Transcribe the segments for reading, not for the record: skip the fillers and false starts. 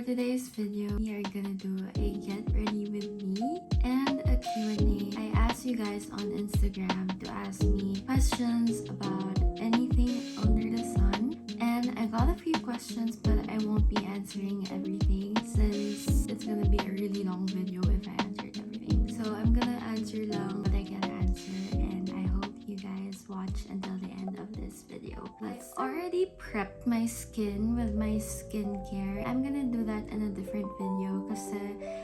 today's video, we are gonna do a get ready with me and a Q&A. I asked you guys on Instagram to ask me questions about anything under the sun, and I got a few questions, but I won't be answering everything since it's gonna be a really long video if I answered everything. So I'm gonna answer lang what I can answer, and I hope you guys watch until the end of this video. I've already prepped my skin with my skincare. I'm gonna do that in a different video because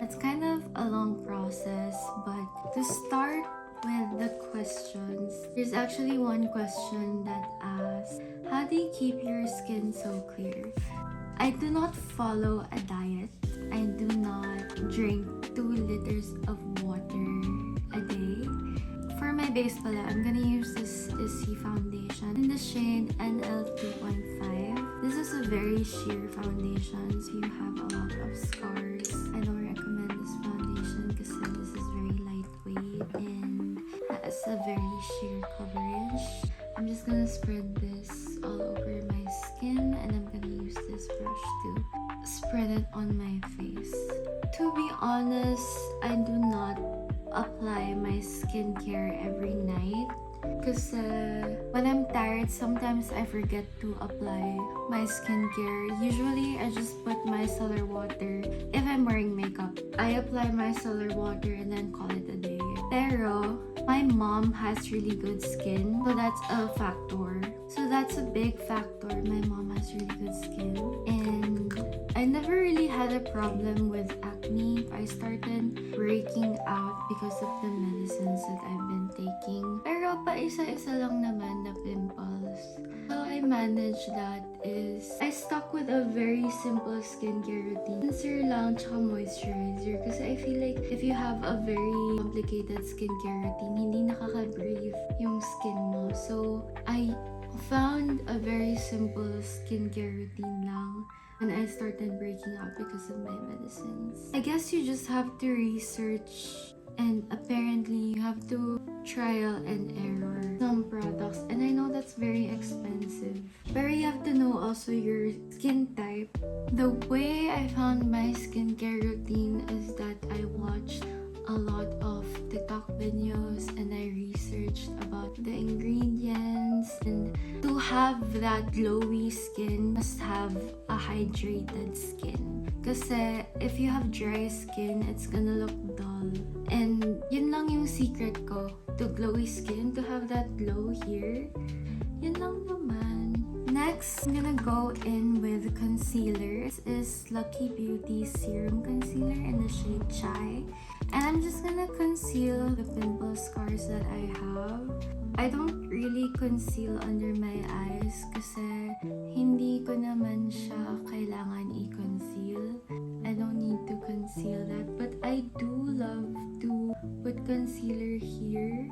it's kind of a long process. But to start with the questions, there's actually one question that asks, how do you keep your skin so clear? I do not follow a diet. I do not drink 2 liters of water a day. For my base pala, I'm gonna use this Issey foundation in the shade NL 2.5. This is a very sheer foundation, so you have a lot of scars. I don't recommend this foundation because this is very lightweight and has a very sheer coverage. I'm just gonna spread this all over my skin, and I'm gonna use this brush to spread it on my face. To be honest, I do not apply my skincare every night because when I'm tired, sometimes I forget to apply my skincare. Usually, I just put micellar water. If I'm wearing makeup, I apply micellar water and then call it a day. Pero my mom has really good skin, so that's a factor. So that's a big factor. My mom has really good skin, and I never really had a problem with acne. I started breaking out because of the medicines that I've been taking. Pero pa isa-isa lang naman na pimples. How I manage that is I stuck with a very simple skincare routine. Cleanser lang tsaka moisturizer. Kasi I feel like if you have a very complicated skincare routine, hindi nakaka-breathe yung skin mo. So I found a very simple skincare routine lang when I started breaking out because of my medicines. I guess you just have to research, and apparently you have to trial and error some products, and I know that's very expensive, but you have to know also your skin type. The way I found my skincare routine is that I watched a lot of TikTok videos and I researched about the ingredients, and to have that glowy skin must have a hydrated skin, kasi if you have dry skin, it's gonna look dull. And yun lang yung secret ko to glowy skin, to have that glow here. Yun lang naman. Next, I'm gonna go in with concealer. This is Lucky Beauty Serum Concealer in the shade Chai. And I'm just gonna conceal the pimple scars that I have. I don't really conceal under my eyes kasi hindi ko naman siya kailangan i-conceal. I don't need to conceal that. But I do love to put concealer here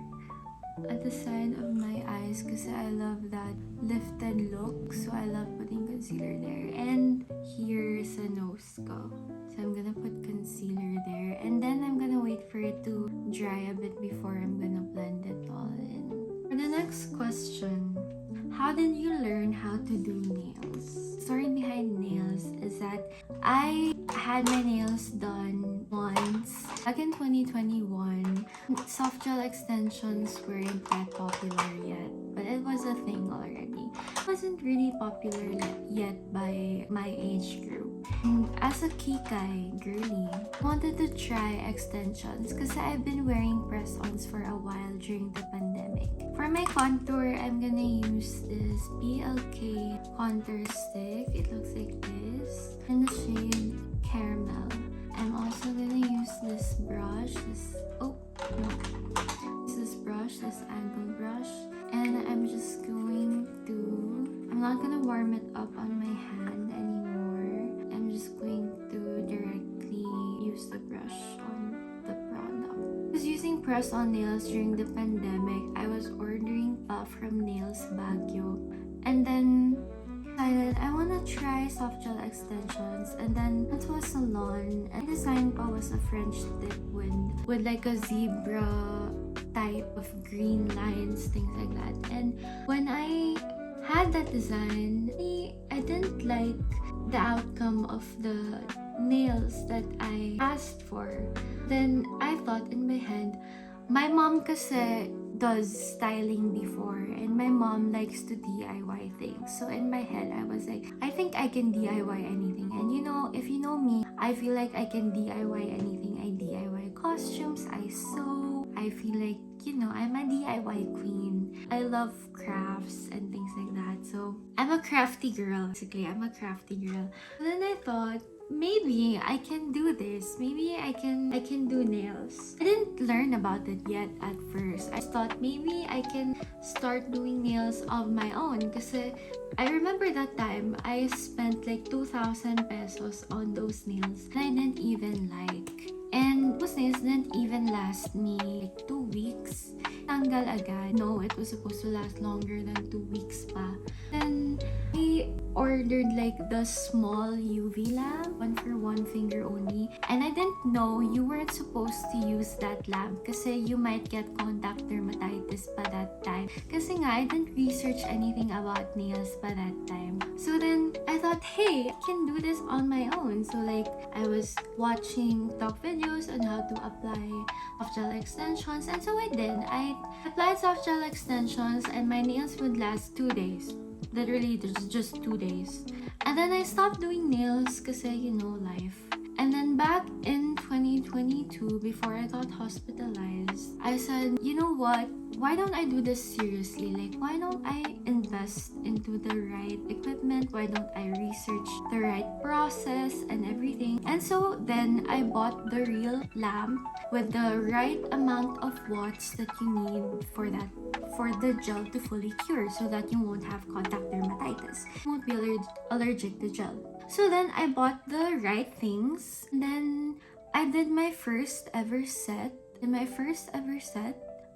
at the side of my eyes kasi I love that lifted look. So I love putting concealer there. And here sa nose ko. So I'm gonna put concealer there. And then I'm gonna wait for it to dry a bit before I'm gonna blend it all in. For the next question, how did you learn how to do nails? The story behind nails is that I had my nails done once back in 2021. Soft gel extensions weren't that popular yet, but it was a thing already. It wasn't really popular yet by my age group. And as a Kikai girly, I wanted to try extensions because I've been wearing press-ons for a while during the pandemic. For my contour, I'm gonna use this PLK contour stick. It looks like this in the shade Caramel. I'm also gonna use this brush, this angle brush, and I'm just going to, I'm not gonna warm it up on my hand anymore. I'm just going to directly use the brush on the product. I was using press-on nails during the pandemic. I was ordering from Nails Baguio, and then decided I wanna try soft gel extensions, and then went to a salon, and the design pa was a French tip with like a zebra type of green lines, things like that. And when I had that design, I didn't like the outcome of the nails that I asked for. Then I thought in my head, my mom kasi does styling before and my mom likes to DIY things. So in my head, I was like, I think I can DIY anything. And you know, if you know me, I feel like I can DIY anything. I DIY costumes, I sew. I feel like, you know, I'm a DIY queen. I love crafts and things like that. So I'm a crafty girl. Basically, I'm a crafty girl. And then I thought, maybe I can do this. Maybe I can do nails. I didn't learn about it yet at first. I thought maybe I can start doing nails of my own kasi I remember that time I spent like 2,000 pesos on those nails that I didn't even like. And those nails didn't even last me like 2 weeks. Tanggal agad. No, it was supposed to last longer than 2 weeks pa. Then I ordered like the small UV lamp, 1 for 1 finger only. And I didn't know you weren't supposed to use that lamp kasi you might get contact dermatitis pa that time. Kasi nga, I didn't research anything about nails pa that time. So then, I thought, hey, I can do this on my own. So like, I was watching talk videos on how to apply soft gel extensions. And so I did. I applied soft gel extensions and my nails would last 2 days. Literally, just 2 days. And then I stopped doing nails kasi, you know, life. And then back in 2022, before I got hospitalized, I said, you know what? Why don't I do this seriously? Like, why don't I invest into the right equipment? Why don't I research the right process and everything? And so then I bought the real lamp with the right amount of watts that you need for the gel to fully cure so that you won't have contact dermatitis. You won't be allergic to gel. So then I bought the right things. And then I did my first ever set.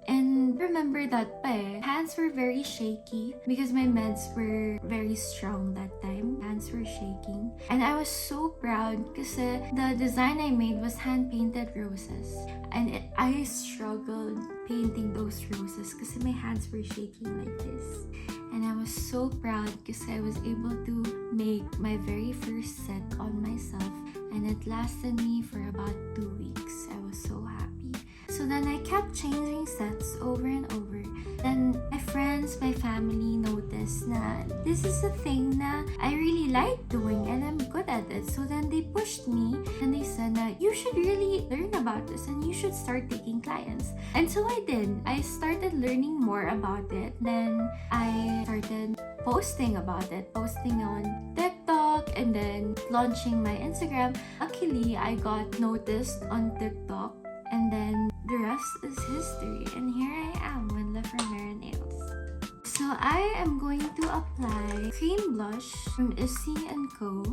And remember that pa eh, hands were very shaky because my meds were very strong that time. Hands were shaking. And I was so proud kasi the design I made was hand-painted roses. And I struggled painting those roses kasi my hands were shaking like this. And I was so proud because I was able to make my very first set on myself. And it lasted me for about 2 weeks. I was so happy. So then I kept changing sets over and over. Then my friends, my family noticed na this is a thing na I really like doing and I'm good at it. So then they pushed me and they said na you should really learn about this and you should start taking clients. And so I did. I started learning more about it. Then I started posting about it, posting on TikTok and then launching my Instagram. Luckily, I got noticed on TikTok. And then the rest is history. And here I am with La Fermera Nails. So I am going to apply cream blush from Issey & Co.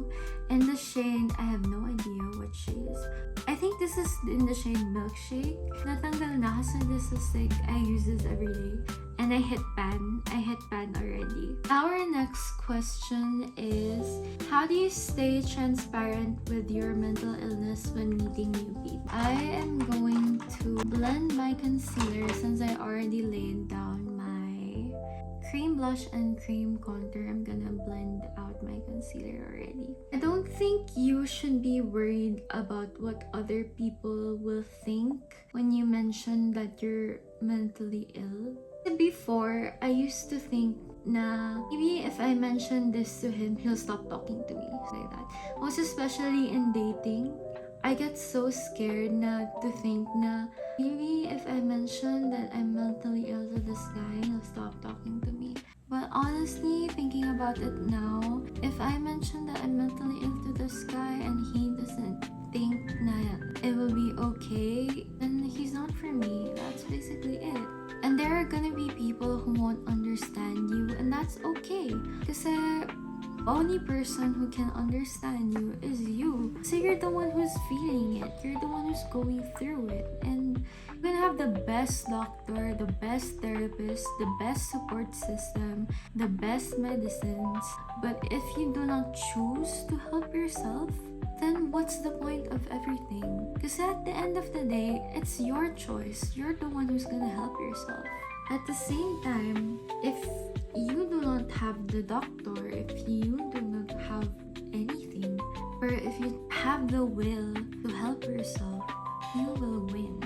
In the shade, I have no idea what shade is. I think this is in the shade Milkshake. Natanggal na kasi this is like, I use this every day. And I hit pan already. Our next question is, how do you stay transparent with your mental illness when meeting new people? I am going to blend my concealer since I already laid down my cream blush and cream contour. I'm gonna blend out my concealer already. I don't think you should be worried about what other people will think when you mention that you're mentally ill. Before, I used to think na maybe if I mention this to him, he'll stop talking to me. Like that. Most especially in dating, I get so scared na to think na maybe if I mention that I'm mentally ill to this guy, he'll stop talking to me. But honestly, thinking about it now, if I mention that I'm mentally ill to this guy and he doesn't think na it will be okay, then he's not for me. That's basically it. And there are gonna be people who won't understand you, and that's okay. Kasi the only person who can understand you is you. So you're the one who's feeling it. You're the one who's going through it. And you can have the best doctor, the best therapist, the best support system, the best medicines. But if you do not choose to help yourself, then what's the point of everything? Because at the end of the day, it's your choice. You're the one who's gonna help yourself. At the same time, if you do not have the doctor, if you do not have anything, or if you have the will to help yourself, you will win.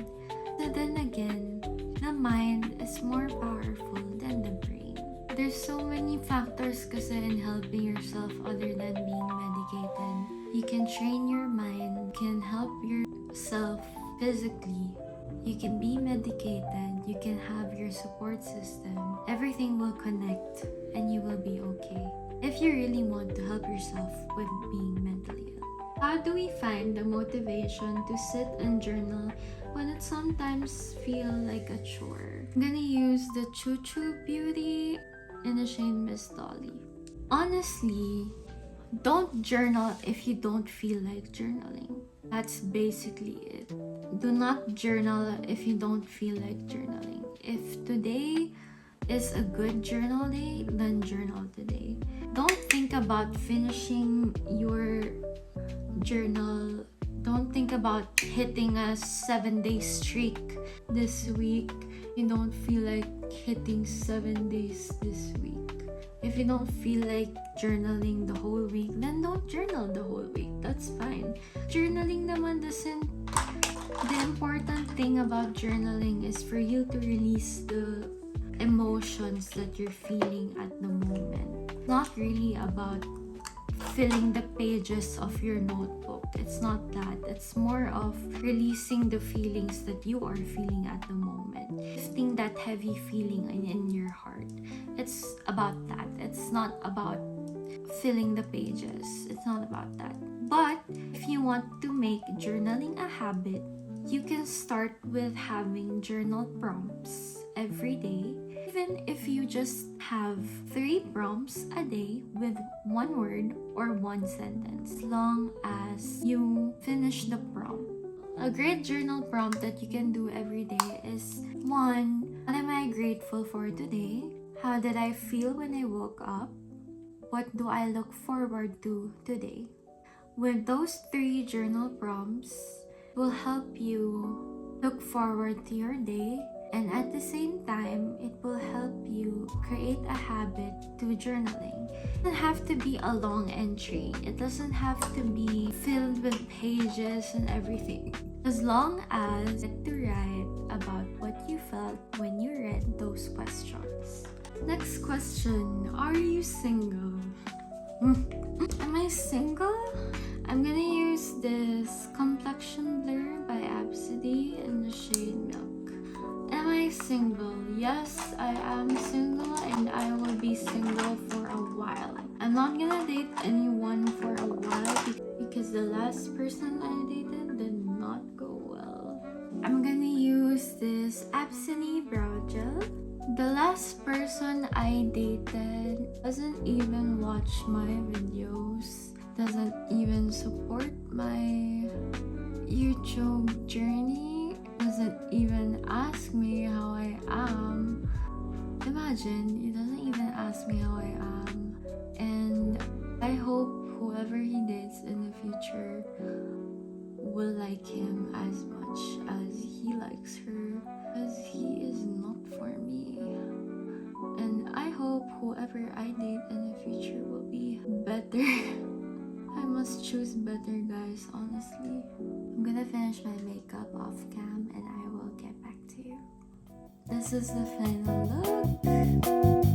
So then again, the mind is more powerful than the brain. There's so many factors kasi in helping yourself other than being medicated. You can train your mind, you can help yourself physically, you can be medicated, you can have your support system. Everything will connect and you will be okay if you really want to help yourself with being mentally ill. How do we find the motivation to sit and journal when it sometimes feel like a chore? I'm gonna use the Choo Choo Beauty in the shade Miss Dolly. Honestly, don't journal if you don't feel like journaling. That's basically it. Do not journal if you don't feel like journaling. If today is a good journal day, then journal today. Don't think about finishing your journal. Don't think about hitting a 7-day streak this week. You don't feel like hitting 7 days this week. If you don't feel like journaling the whole week, then don't journal the whole week. That's fine. Journaling naman doesn't... The important thing about journaling is for you to release the emotions that you're feeling at the moment. It's not really about filling the pages of your notebook. It's not that. It's more of releasing the feelings that you are feeling at the moment. Lifting that heavy feeling in your heart. It's about that. It's not about filling the pages. It's not about that. But if you want to make journaling a habit, you can start with having journal prompts every day. Even if you just have 3 prompts a day with 1 word or 1 sentence, as long as you finish the prompt. A great journal prompt that you can do every day is 1. What am I grateful for today? How did I feel when I woke up? What do I look forward to today? With those 3 journal prompts, it will help you look forward to your day, and at the same time, it will help you create a habit to journaling. It doesn't have to be a long entry. It doesn't have to be filled with pages and everything. As long as you get to write about what you felt when you read those questions. Next question. Are you single? Am I single? I'm gonna use this Complexion Blur by Absidy in the shade Milk. Am I single? Yes, I am single and I will be single for a while. I'm not gonna date anyone for a while because the last person I dated did not go well. I'm gonna use this Absidy Brow Gel. The last person I dated doesn't even watch my videos, doesn't even support my YouTube journey, doesn't even ask me how I am. Imagine, he doesn't even ask me how I am. And I hope whoever he dates in the future will like him as much as he likes her, because he is not for me. And I hope whoever I date in the future will be better. I must choose better guys, honestly. I'm gonna finish my makeup off cam and I will get back to you. This is the final look.